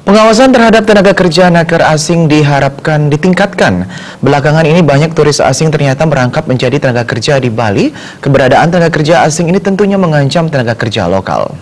Pengawasan terhadap tenaga kerja nakar asing diharapkan ditingkatkan. Belakangan ini banyak turis asing ternyata merangkap menjadi tenaga kerja di Bali. Keberadaan tenaga kerja asing ini tentunya mengancam tenaga kerja lokal.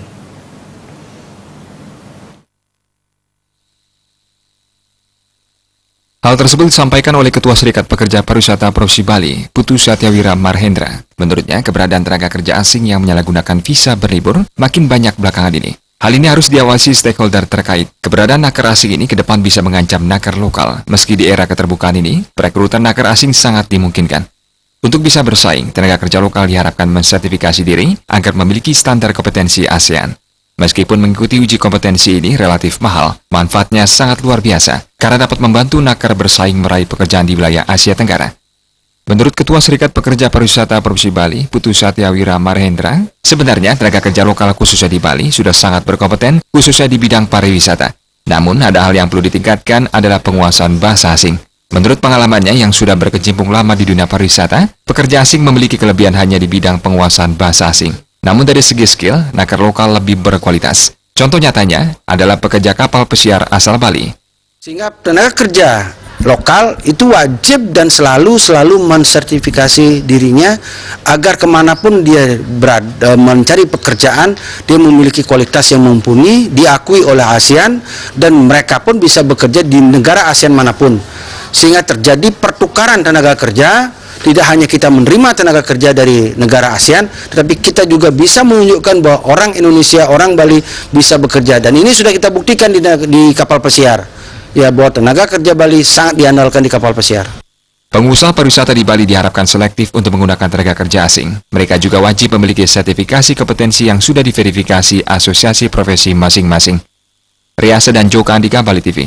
Hal tersebut disampaikan oleh Ketua Serikat Pekerja Pariwisata Provinsi Bali, Putu Satyawira Marhendra. Menurutnya, keberadaan tenaga kerja asing yang menyalahgunakan visa berlibur makin banyak belakangan ini. Hal ini harus diawasi stakeholder terkait. Keberadaan nakar asing ini ke depan bisa mengancam nakar lokal. Meski di era keterbukaan ini, perekrutan nakar asing sangat dimungkinkan. Untuk bisa bersaing, tenaga kerja lokal diharapkan mensertifikasi diri agar memiliki standar kompetensi ASEAN. Meskipun mengikuti uji kompetensi ini relatif mahal, manfaatnya sangat luar biasa karena dapat membantu nakar bersaing meraih pekerjaan di wilayah Asia Tenggara. Menurut Ketua Serikat Pekerja Pariwisata Provinsi Bali, Putu Satyawira Marhendra, sebenarnya tenaga kerja lokal khususnya di Bali sudah sangat berkompeten, khususnya di bidang pariwisata. Namun, ada hal yang perlu ditingkatkan adalah penguasaan bahasa asing. Menurut pengalamannya yang sudah berkecimpung lama di dunia pariwisata, pekerja asing memiliki kelebihan hanya di bidang penguasaan bahasa asing. Namun dari segi skill, nakar lokal lebih berkualitas. Contoh nyatanya adalah pekerja kapal pesiar asal Bali. Sehingga tenaga kerja lokal itu wajib dan selalu mensertifikasi dirinya agar kemanapun dia berada mencari pekerjaan, dia memiliki kualitas yang mumpuni, diakui oleh ASEAN, dan mereka pun bisa bekerja di negara ASEAN manapun. Sehingga terjadi pertukaran tenaga kerja. Tidak hanya kita menerima tenaga kerja dari negara ASEAN, tetapi kita juga bisa menunjukkan bahwa orang Indonesia, orang Bali bisa bekerja. Dan ini sudah kita buktikan di kapal pesiar. Ya, bahwa tenaga kerja Bali sangat diandalkan di kapal pesiar. Pengusaha pariwisata di Bali diharapkan selektif untuk menggunakan tenaga kerja asing. Mereka juga wajib memiliki sertifikasi kompetensi yang sudah diverifikasi asosiasi profesi masing-masing. Riasa dan Joka Andika, Bali TV.